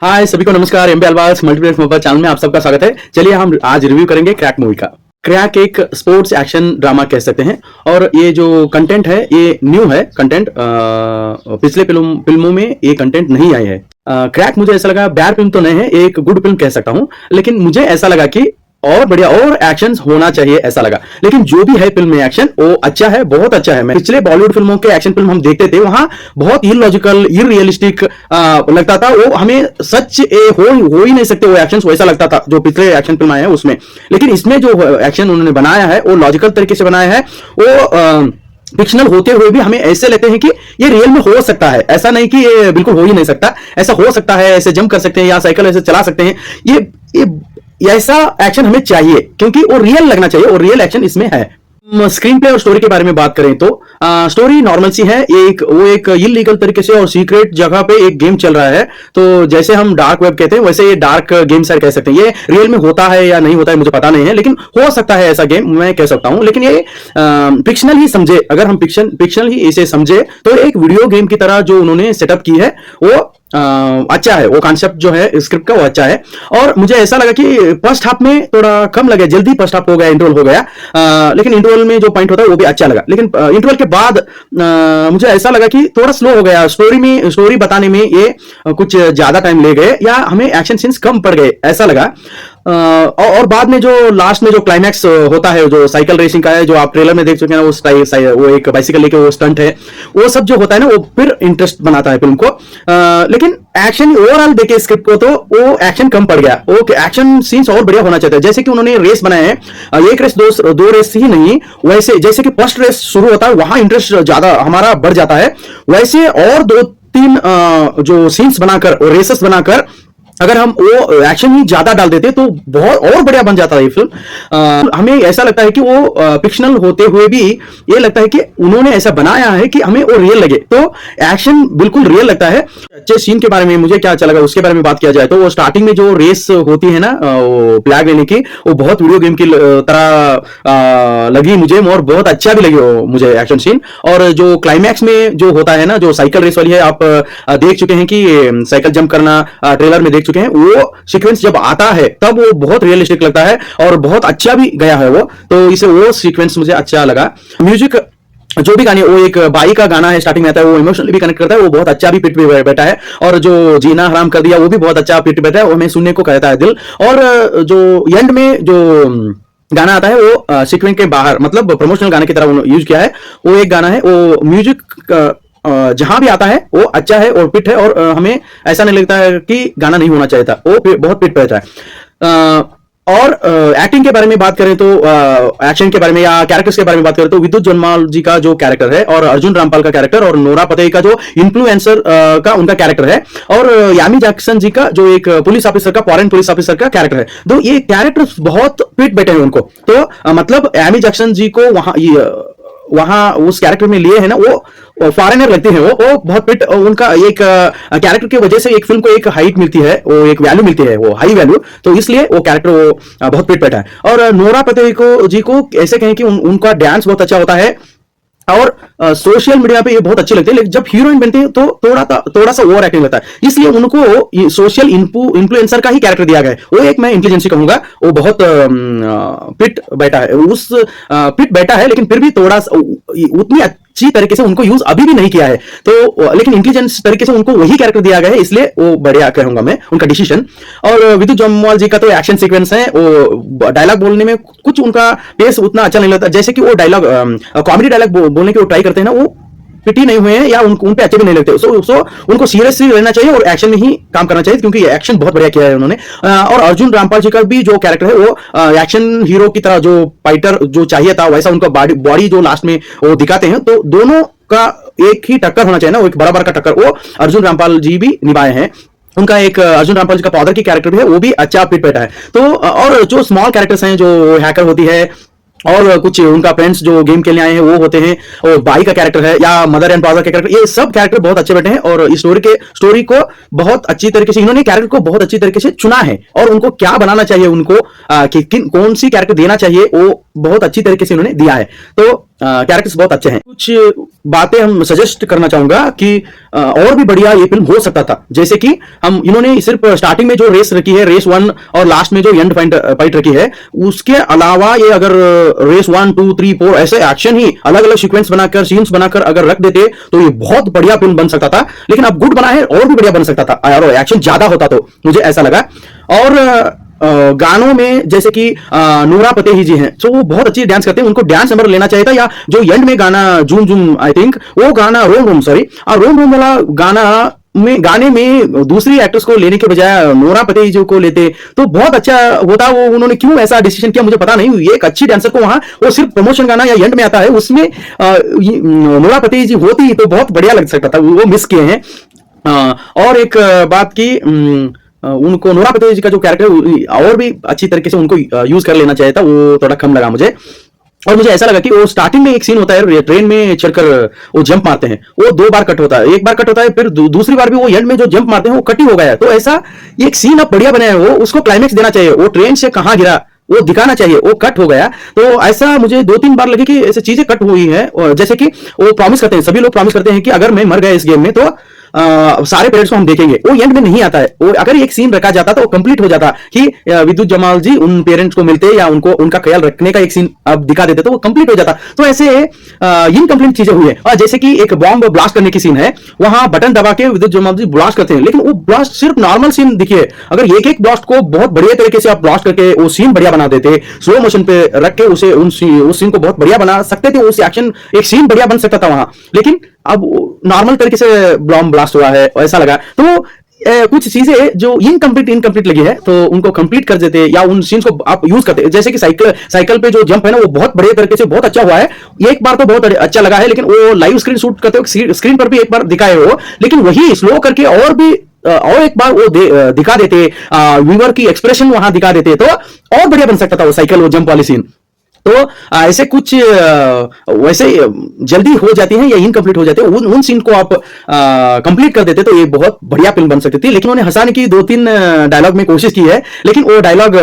हाय सभी को नमस्कार। एमबी अल्वास मल्टीप्लेक्स मोबाइल चैनल में आप सबका स्वागत है। चलिए हम आज रिव्यू करेंगे क्रैक मूवी का। क्रैक एक स्पोर्ट्स एक्शन ड्रामा कह सकते हैं और ये जो कंटेंट है ये न्यू है कंटेंट। पिछले फिल्मों में ये कंटेंट नहीं आई है। क्रैक मुझे ऐसा लगा बैड फिल्म तो नहीं है, एक गुड फिल्म कह सकता हूँ, लेकिन मुझे ऐसा लगा कि और बढ़िया और एक्शन होना चाहिए ऐसा लगा। लेकिन जो भी है फिल्म में एक्शन वो अच्छा है, बहुत अच्छा है। मैं पिछले बॉलीवुड फिल्मों के एक्शन फिल्म हम देखते थे, वहां बहुत इलॉजिकल इरियलिस्टिक लगता था। वो हमें सच हो ही नहीं सकते वो एक्शन, वैसा लगता था जो पिछले एक्शन फिल्म आए हैं उसमें। लेकिन इसमें जो एक्शन उन्होंने बनाया है वो लॉजिकल तरीके से बनाया है। वो फिक्शनल होते हुए भी हमें ऐसे लगते हैं कि ये रियल में हो सकता है, ऐसा नहीं कि ये बिल्कुल हो ही नहीं सकता। ऐसा हो सकता है, ऐसे जंप कर सकते हैं या साइकिल ऐसे चला सकते हैं। ये ऐसा एक्शन हमें चाहिए क्योंकि वो रियल लगना चाहिए और रियल एक्शन इसमें है। स्क्रीन प्ले और स्टोरी के बारे में बात करें तो स्टोरी नॉर्मल सी है। वो एक इलीगल तरीके से और सीक्रेट जगह पे एक गेम चल रहा है। तो जैसे हम डार्क वेब कहते हैं वैसे ये डार्क गेम साइड कह सकते हैं। ये रियल में होता है या नहीं होता है मुझे पता नहीं है, लेकिन हो सकता है ऐसा गेम, मैं कह सकता हूं। लेकिन ये फिक्शनल ही समझे, अगर हम फिक्शनल ही इसे समझे तो एक वीडियो गेम की तरह जो उन्होंने सेटअप की है वो अच्छा है। वो कॉन्सेप्ट जो है स्क्रिप्ट का वो अच्छा है। और मुझे ऐसा लगा कि फर्स्ट हाफ में थोड़ा कम लगा, जल्दी फर्स्ट हाफ हो गया, इंटरवल हो गया। लेकिन इंटरवल में जो पॉइंट होता है वो भी अच्छा लगा। लेकिन इंटरवल के बाद मुझे ऐसा लगा कि थोड़ा स्लो हो गया। स्टोरी बताने में ये कुछ ज्यादा टाइम ले गए या हमें एक्शन सीन्स कम पड़ गए ऐसा लगा। और बाद में जो लास्ट में जो क्लाइमैक्स होता है जो साइकिल रेसिंग का है, जो आप ट्रेलर में देख चुके हैं, वो एक बाइसिकल लेके वो स्टंट है, वो सब जो होता है ना वो फिर इंटरेस्ट बनाता है फिल्म को। लेकिन एक्शन ओवरऑल देखे स्क्रिप्ट को तो वो एक्शन कम पड़ गया। वो एक्शन सीन्स और बढ़िया होना चाहिए। जैसे कि उन्होंने रेस बनाए हैं, एक रेस दो रेस ही नहीं, वैसे जैसे कि फर्स्ट रेस शुरू होता है वहां इंटरेस्ट ज्यादा हमारा बढ़ जाता है, वैसे और दो तीन जो सीन्स बनाकर और रेसेस बनाकर अगर हम वो एक्शन ही ज्यादा डाल देते तो बहुत और बढ़िया बन जाता है ये फिल्म। हमें ऐसा लगता है कि वो फिक्शनल होते हुए भी ये लगता है कि उन्होंने ऐसा बनाया है कि हमें वो रियल लगे, तो एक्शन बिल्कुल रियल लगता है। अच्छे सीन के बारे में मुझे क्या अच्छा लगा उसके बारे में बात किया जाए तो वो स्टार्टिंग में जो रेस होती है ना वो फ्लैग लेने की, वो बहुत वीडियो गेम की तरह लगी मुझे और बहुत अच्छा भी लगी वो मुझे एक्शन सीन। और जो क्लाइमैक्स में जो होता है ना जो साइकिल रेस वाली है, आप देख चुके हैं कि साइकिल जंप करना ट्रेलर में देख चुके हैं, वो सीक्वेंस जब आता है तब वो बहुत रियलिस्टिक लगता है और बहुत अच्छा भी गया है वो, तो इसे वो सीक्वेंस मुझे अच्छा लगा। म्यूजिक जो भी गाने, वो एक बाई का गाना है स्टार्टिंग में आता है, वो इमोशनली भी कनेक्ट करता है, वो बहुत अच्छा भी पिट पे बैठा है। और जो जीना हराम कर दिया वो भी बहुत अच्छा पिट पे बैठा है, वो हमें सुनने को कहता है दिल। और जो एंड में जो गाना आता है वो सीक्वेंस के बाहर, मतलब प्रमोशनल गाने की तरह यूज किया है। वो एक गाना है, वो म्यूजिक जहां भी आता है वो अच्छा है और पिट है, और हमें ऐसा नहीं लगता है कि गाना नहीं होना चाहिए था, वो बहुत पिट पे रहता है। और एक्टिंग के बारे में बात करें तो एक्शन के बारे में या कैरेक्टर्स के बारे में बात करें तो विद्युत जम्वाल जी का जो कैरेक्टर है और अर्जुन रामपाल का कैरेक्टर और नोरा फतेही का जो इन्फ्लुएंसर का उनका कैरेक्टर है, और यामी जैक्सन जी का जो एक पुलिस ऑफिसर का, फॉरेन पुलिस ऑफिसर का कैरेक्टर है, तो ये कैरेक्टर्स बहुत फिट बैठे हैं उनको। तो मतलब यामी जैक्सन जी को वहां उस कैरेक्टर में लिए है ना, वो फॉरेनर लगते हैं, वो बहुत फिट। उनका एक कैरेक्टर की वजह से एक फिल्म को एक हाइट मिलती है, वो एक वैल्यू मिलती है, वो हाई वैल्यू, तो इसलिए वो कैरेक्टर वो बहुत फिट बैठा है। और नोरा फतेही जी को ऐसे कहें कि उनका डांस बहुत अच्छा होता है और सोशल मीडिया पे ये बहुत अच्छे लगते हैं, लेकिन जब हीरोइन बनते हैं तो थोड़ा सा ओवर एक्टिंग लगता है, इसलिए उनको सोशल इन्फ्लुएंसर का ही कैरेक्टर दिया गया है। वो एक मैं इंटेलिजेंसी कहूंगा, वो बहुत फिट बैठा है, उस फिट बैठा है, लेकिन फिर भी थोड़ा उतनी अच्छी तरीके से उनको यूज अभी भी नहीं किया है, तो लेकिन इंटेलिजेंस तरीके से उनको वही कैरेक्टर दिया गया है, इसलिए वो बढ़िया कहूंगा मैं उनका डिसीजन। और विद्युत जम्वाल जी का तो एक्शन सीक्वेंस है, वो डायलॉग बोलने में कुछ उनका पेस उतना अच्छा नहीं लगता, जैसे कि वो डायलॉग कॉमेडी डायलॉग बोलने की वो ट्राई करते हैं ना, वो पिटी नहीं हुए हैं या उन पे अच्छे भी नहीं लगते। सो उनको सीरियसली रहना चाहिए और एक्शन में ही काम करना चाहिए, क्योंकि एक्शन बहुत बढ़िया किया है उन्होंने। और अर्जुन रामपाल जी का भी जो कैरेक्टर है वो एक्शन हीरो की तरह जो फाइटर जो चाहिए था वैसा उनका बॉडी जो लास्ट में वो दिखाते हैं, तो दोनों का एक ही टक्कर होना चाहिए ना, वो एक बराबर का टक्कर वो अर्जुन रामपाल जी भी निभाए हैं। उनका एक अर्जुन रामपाल जी का फादर की कैरेक्टर भी है, वो भी अच्छा फिट बैठा है। तो और जो स्मॉल कैरेक्टर्स हैं, जो हैकर होती है और कुछ उनका फ्रेंड्स जो गेम खेलने आए हैं वो होते हैं, और बाई का कैरेक्टर है या मदर एंड फादर के कैरेक्टर, ये सब कैरेक्टर बहुत अच्छे बैठे हैं। और इस स्टोरी को बहुत अच्छी तरीके से इन्होंने कैरेक्टर को बहुत अच्छी तरीके से चुना है, और उनको क्या बनाना चाहिए, उनको कि कौन सी कैरेक्टर देना चाहिए, वो बहुत अच्छी तरीके से इन्होंने दिया है। तो कैरेक्टर्स बहुत अच्छे हैं। कुछ बातें हम सजेस्ट करना चाहूंगा कि और भी बढ़िया ये फिल्म हो सकता था। जैसे कि इन्होंने सिर्फ स्टार्टिंग में जो रेस रखी है, रेस 1, और लास्ट में जो एंड फाइट रखी है, उसके अलावा ये अगर रेस 1, 2, 3, 4 ऐसे एक्शन ही अलग अलग सीक्वेंस बनाकर, सीन्स बनाकर अगर रख देते तो ये बहुत बढ़िया फिल्म बन सकता था। लेकिन अब गुड बना है, और भी बढ़िया बन सकता था और एक्शन ज्यादा होता तो, मुझे ऐसा लगा। और गानों में जैसे कि नूरा फतेही जी हैं, तो वो बहुत अच्छी डांस करते हैं, उनको डांस नंबर लेना चाहिए था। या जो एंड में गाना जूम जूम, आई थिंक वो गाना रोम रोम, सॉरी, रोम रोम वाला गाने में दूसरी एक्ट्रेस को लेने के बजाय नूरा फतेही जी को लेते तो बहुत अच्छा होता। वो उन्होंने क्यों ऐसा डिसीजन किया मुझे पता नहीं। ये एक अच्छी डांसर को वहां वो सिर्फ प्रमोशन गाना या एंड में आता है, उसमें नूरा फतेही जी होती तो बहुत बढ़िया लग सकता था, वो मिस किए हैं। और एक बात की, उनको नूरा फतेही जी का जो कैरेक्टर और भी अच्छी तरीके से उनको यूज कर लेना चाहिए था, वो थोड़ा कम लगा मुझे। और मुझे ऐसा लगा कि वो स्टार्टिंग में एक सीन होता है, ट्रेन में चढ़कर वो जंप मारते हैं, वो 2 बार कट होता है, एक बार कट होता है, फिर दूसरी बार भी वो एंड में जो जंप मारते हैं वो कट ही हो गया है। तो ऐसा एक सीन अब बढ़िया बनाया है, वो उसको क्लाइमेक्स देना चाहिए, वो ट्रेन से कहां गिरा वो दिखाना चाहिए, वो कट हो गया। तो ऐसा मुझे 2-3 बार लगे कि ऐसी चीजें कट हुई है। जैसे कि वो प्रॉमिस करते हैं, सभी लोग प्रॉमिस करते हैं कि अगर मैं मर गया इस गेम में तो सारे पेरेंट्स को हम देखेंगे, वो एंड में नहीं आता है। वो अगर एक सीन रखा जाता तो वो कंप्लीट हो जाता कि विद्युत जमाल जी उन पेरेंट्स को मिलते या उनको उनका ख्याल रखने का एक सीन अब दिखा देते तो वो कंप्लीट हो जाता। तो ऐसे इनकम्प्लीट चीजें हुई है। और जैसे कि एक बॉम्ब ब्लास्ट करने की सीन है, वहां बटन दबा के विद्युत जमाल जी ब्लास्ट करते हैं, लेकिन वो ब्लास्ट सिर्फ नॉर्मल सीन दिखिए, अगर एक एक ब्लास्ट को बहुत बढ़िया तरीके से आप ब्लास्ट करके वो सीन बढ़िया बना देते, स्लो मोशन पे रख के उसे उस सीन को बहुत बढ़िया बना सकते थे, उस एक्शन एक सीन बढ़िया बन सकता था वहां। लेकिन अब नॉर्मल तरीके से बॉम्ब ब्लास्ट हुआ है, ऐसा लगा। तो कुछ चीजें जो इनकम्प्लीट लगी है तो उनको कंप्लीट कर देते, या उन सीन्स को आप यूज करते। जैसे कि साइकिल पे जो जंप है ना, वो बहुत बढ़िया तरीके से बहुत अच्छा हुआ है, एक बार तो बहुत अच्छा लगा है। लेकिन वो लाइव स्क्रीन शूट करते हो, स्क्रीन पर भी एक बार दिखाए हो, लेकिन वही स्लो करके और भी और एक बार वो दिखा देते, व्यूअर की एक्सप्रेशन वहां दिखा देते तो और बढ़िया बन सकता था वो साइकिल, वो जंप वाली सीन। तो ऐसे कुछ वैसे जल्दी हो जाती हैं या इनकम्प्लीट हो जाते हैं, उन सीन को आप कंप्लीट कर देते तो ये बहुत बढ़िया फिल्म बन सकती थी। लेकिन उन्होंने हंसाने की 2-3 डायलॉग में कोशिश की है, लेकिन वो डायलॉग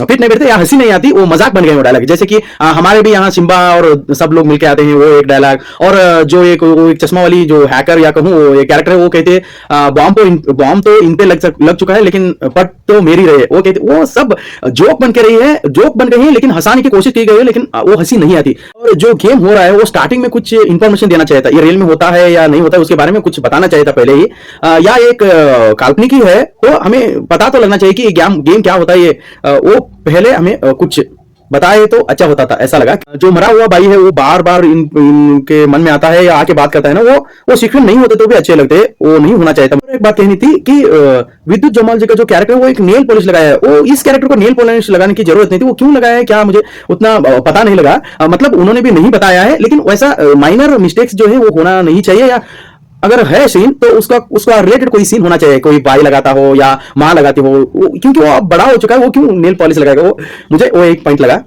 फिट नहीं बैठते या हंसी नहीं आती, वो मजाक बन गए वो डायलॉग। जैसे कि हमारे भी यहाँ सिम्बा और सब लोग मिलकर आते हैं, वो एक डायलॉग। और जो एक चश्मा वाली जो हैकर या कहूँ एक कैरेक्टर है, वो कहते बॉम्ब तो इन पे लग चुका है लेकिन पट तो मेरी रहे, वो कहते, वो सब जोक बन गई है, लेकिन हंसाने की कोशिश गई है, लेकिन वो हंसी नहीं आती। और जो गेम हो रहा है वो स्टार्टिंग में कुछ इंफॉर्मेशन देना चाहिए था, ये रियल में होता है या नहीं होता है उसके बारे में कुछ बताना चाहिए था पहले ही। या एक काल्पनिक ही है तो हमें पता तो लगना चाहिए कि गेम क्या होता है, ये वो पहले हमें कुछ बताए तो अच्छा होता था, ऐसा लगा। जो मरा हुआ भाई है वो बार बार इनके मन में आता है या आके बात करता है ना, वो सीक्वेंस नहीं होते तो भी अच्छे लगते, वो नहीं होना चाहिए था। एक बात कहनी थी कि विद्युत जमाल जी का जो कैरेक्टर है वो एक नेल पॉलिश लगाया है, वो इस कैरेक्टर को नेल पॉलिश लगाने की जरूरत नहीं थी, वो क्यों लगाया है क्या मुझे उतना पता नहीं लगा। मतलब उन्होंने भी नहीं बताया है, लेकिन वैसा माइनर मिस्टेक्स जो है वो होना नहीं चाहिए। या अगर है सीन तो उसका रिलेटेड कोई सीन होना चाहिए, कोई भाई लगाता हो या माँ लगाती हो, क्योंकि वो अब बड़ा हो चुका है, वो क्यों नेल पॉलिश लगाएगा, वो मुझे वो एक पॉइंट लगा।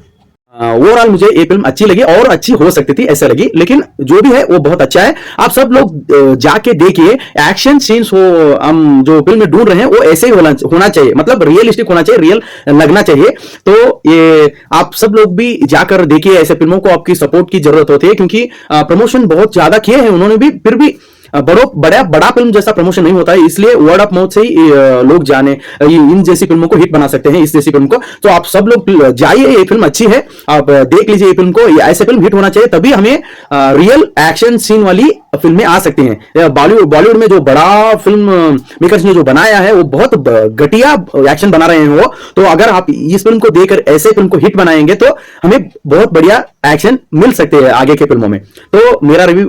ओवरऑल मुझे ये फिल्म अच्छी लगी और अच्छी हो सकती थी ऐसा लगी, लेकिन जो भी है वो बहुत अच्छा है। आप सब लोग जाके देखिए, एक्शन सीन्स हो हम जो फिल्म में ढूंढ रहे हैं वो ऐसे ही होना चाहिए, मतलब रियलिस्टिक होना चाहिए, रियल लगना चाहिए। तो ये आप सब लोग भी जाकर देखिए, ऐसे फिल्मों को आपकी सपोर्ट की जरूरत होती है, क्योंकि प्रमोशन बहुत ज्यादा किए हैं उन्होंने भी, फिर भी बड़ा फिल्म जैसा प्रमोशन नहीं होता है, इसलिए वर्ड ऑफ माउथ से ही लोग जाने इन जैसी फिल्मों को हिट बना सकते हैं, इस जैसी फिल्म को। तो आप सब लोग जाइए, ये फिल्म अच्छी है, आप देख लीजिए ये फिल्म को, ऐसे फिल्म हिट होना चाहिए, तभी हमें रियल एक्शन सीन वाली फिल्में आ सकती हैं। बॉलीवुड में जो बड़ा फिल्म मेकर्स ने जो बनाया है वो बहुत घटिया एक्शन बना रहे हैं वो, तो अगर आप इस फिल्म को देखकर ऐसे फिल्म को हिट बनाएंगे तो हमें बहुत बढ़िया एक्शन मिल सकते हैं आगे के फिल्मों में। तो मेरा रिव्यू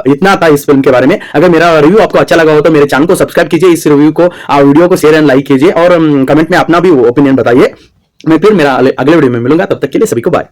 इतना था इस फिल्म के बारे में। अगर मेरा रिव्यू आपको अच्छा लगा हो तो मेरे चैनल को सब्सक्राइब कीजिए, इस रिव्यू को वीडियो को शेयर एंड लाइक कीजिए, और कमेंट में अपना भी ओपिनियन बताइए। मैं फिर मेरा अगले वीडियो में मिलूंगा, तब तक के लिए सभी को बाय।